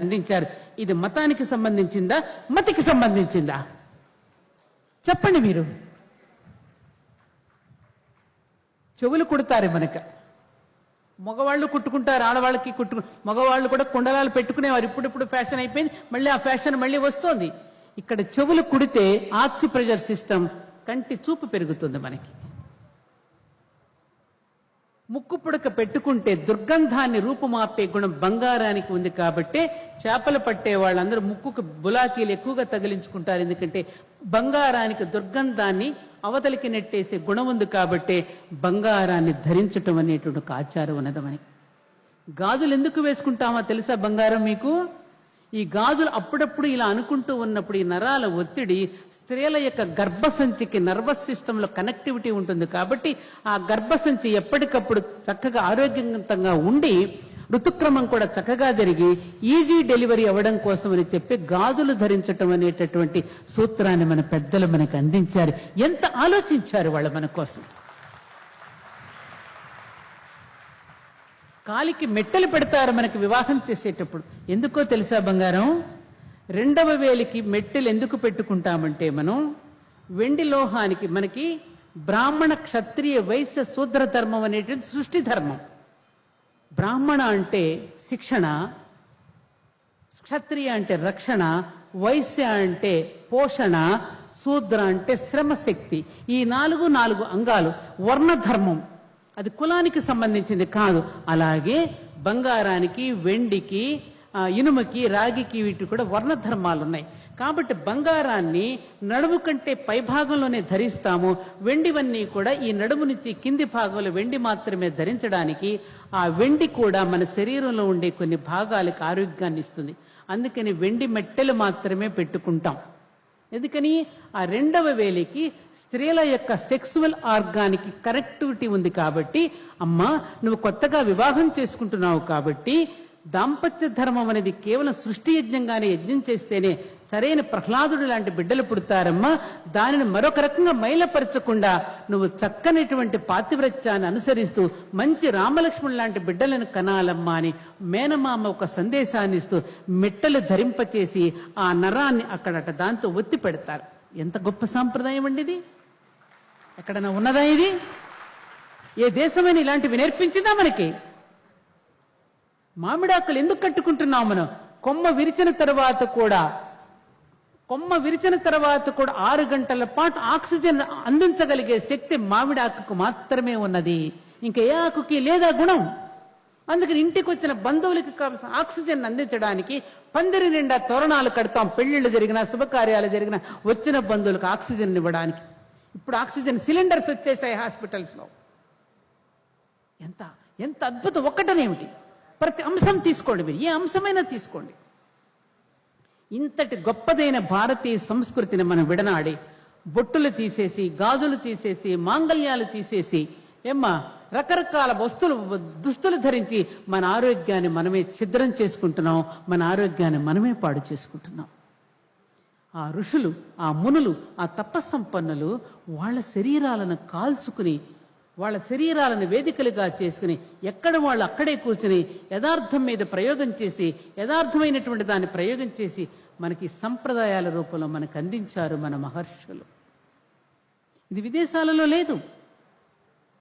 అందించారు. ఇది మతానికి సంబంధించిందా, మతికి సంబంధించిందా? చెప్పండి మీరు. చెవులు కుడతారు మనకు, మగవాళ్ళు కుట్టుకుంటారు, ఆడవాళ్ళకి మగవాళ్ళు కూడా కుండలాలు పెట్టుకునేవారు. ఇప్పుడు ఫ్యాషన్ అయిపోయింది, మళ్ళీ ఆ ఫ్యాషన్ మళ్ళీ వస్తోంది. ఇక్కడ చెవులు కుడితే ఆక్యుప్రెషర్ సిస్టమ్, కంటి చూపు పెరుగుతుంది మనకి. ముక్కు పుడక పెట్టుకుంటే దుర్గంధాన్ని రూపుమాపే గుణం బంగారానికి ఉంది. కాబట్టి చేపలు పట్టే వాళ్ళందరూ ముక్కుకు బులాకీలు ఎక్కువగా తగిలించుకుంటారు. ఎందుకంటే బంగారానికి దుర్గంధాన్ని అవతలికి నెట్టేసే గుణం ఉంది. కాబట్టి బంగారాన్ని ధరించటం అనేటువంటి ఒక ఆచారం ఉన్నది మనకి. గాజులు ఎందుకు వేసుకుంటామో తెలుసా బంగారం మీకు? ఈ గాజులు అప్పుడప్పుడు ఇలా అనుకుంటూ ఉన్నప్పుడు ఈ నరాల ఒత్తిడి స్త్రీల యొక్క గర్భసంచికి నర్వస్ సిస్టంలో కనెక్టివిటీ ఉంటుంది. కాబట్టి ఆ గర్భసంచి ఎప్పటికప్పుడు చక్కగా ఆరోగ్యవంతంగా ఉండి ఋతుక్రమం కూడా చక్కగా జరిగి ఈజీ డెలివరీ అవ్వడం కోసం అని చెప్పి గాజులు ధరించటం అనేటటువంటి సూత్రాన్ని మన పెద్దలు మనకు అందించారు. ఎంత ఆలోచించారు వాళ్ళు మన కోసం. కాలికి మెట్టలు పెడతారు మనకి వివాహం చేసేటప్పుడు. ఎందుకో తెలుసా బంగారం? రెండవ వేలికి మెట్టెలు ఎందుకు పెట్టుకుంటామంటే మనం వెండి లోహానికి మనకి బ్రాహ్మణ క్షత్రియ వైశ్య శూద్ర ధర్మం అనేటువంటి సృష్టి ధర్మం. బ్రాహ్మణ అంటే శిక్షణ, క్షత్రియ అంటే రక్షణ, వైశ్య అంటే పోషణ, శూద్ర అంటే శ్రమశక్తి. ఈ నాలుగు అంగాలు వర్ణధర్మం. అది కులానికి సంబంధించింది కాదు. అలాగే బంగారానికి, వెండికి, ఇనుముకి, రాగికి వీటి కూడా వర్ణధర్మాలు ఉన్నాయి. కాబట్టి బంగారాన్ని నడుము కంటే పై భాగంలోనే ధరిస్తాము. వెండివన్నీ కూడా ఈ నడుము నుంచి కింది భాగంలో వెండి మాత్రమే ధరించడానికి. ఆ వెండి కూడా మన శరీరంలో ఉండే కొన్ని భాగాలకు ఆరోగ్యాన్ని ఇస్తుంది. అందుకని వెండి మెట్టెలు మాత్రమే పెట్టుకుంటాం. ఎందుకని ఆ రెండవ వేలికి స్త్రీల యొక్క సెక్సువల్ ఆర్గానికి కనెక్టివిటీ ఉంది. కాబట్టి అమ్మా, నువ్వు కొత్తగా వివాహం చేసుకుంటున్నావు కాబట్టి దాంపత్య ధర్మం అనేది కేవలం సృష్టి యజ్ఞంగానే యజ్ఞం చేస్తేనే సరైన ప్రహ్లాదుడు లాంటి బిడ్డలు పుడతారమ్మా. దానిని మరొక రకంగా మైలపరచకుండా నువ్వు చక్కనటువంటి పాతివ్రత్యాన్ని అనుసరిస్తూ మంచి రామలక్ష్మణ్ లాంటి బిడ్డలను కనాలమ్మా అని మేనమామ ఒక సందేశాన్ని ఇస్తూ మెట్టలు ధరింపచేసి ఆ నరాన్ని అక్కడట దాంతో ఒత్తి పెడతారు. ఎంత గొప్ప సాంప్రదాయం అండి ఇది! ఎక్కడైనా ఉన్నదా ఇది? ఏ దేశమైనా ఇలాంటివి నేర్పించిందా మనకి? మామిడాకులు ఎందుకు కట్టుకుంటున్నాం మనం? కొమ్మ విరిచిన తర్వాత కూడా 6 గంటల పాటు ఆక్సిజన్ అందించగలిగే శక్తి మామిడాకుకు మాత్రమే ఉన్నది. ఇంకా ఏ ఆకుకి లేదా గుణం. అందుకని ఇంటికి వచ్చిన బంధువులకి కావాల్సిన ఆక్సిజన్ అందించడానికి పందిరి నిండా తోరణాలు కడతాం. పెళ్లిళ్ళు జరిగినా, శుభకార్యాలు జరిగినా వచ్చిన బంధువులకు ఆక్సిజన్ ఇవ్వడానికి. ఇప్పుడు ఆక్సిజన్ సిలిండర్స్ వచ్చేసాయి హాస్పిటల్స్ లో. ఎంత ఎంత అద్భుతం! ఒక్కటనేమిటి, ప్రతి అంశం తీసుకోండి, మీరు ఏ అంశమైనా తీసుకోండి. ఇంతటి గొప్పదైన భారతీయ సంస్కృతిని మనం విడనాడి బొట్టులు తీసేసి, గాజులు తీసేసి, మాంగళ్యాలు తీసేసి, రకరకాల దుస్తులు ధరించి మన ఆరోగ్యాన్ని మనమే ఛిద్రం చేసుకుంటున్నాం. మన ఆరోగ్యాన్ని మనమే పాడు చేసుకుంటున్నాం. ఆ ఋషులు, ఆ మునులు, ఆ తపస్సంపన్నులు వాళ్ళ శరీరాలను కాల్చుకుని, వాళ్ళ శరీరాలను వేదికలుగా చేసుకుని ఎక్కడ వాళ్ళు అక్కడే కూర్చుని యథార్థం మీద ప్రయోగం చేసి, యథార్థమైనటువంటి దాన్ని ప్రయోగం చేసి మనకి సంప్రదాయాల రూపంలో మనకు అందించారు మన మహర్షులు. ఇది విదేశాలలో లేదు.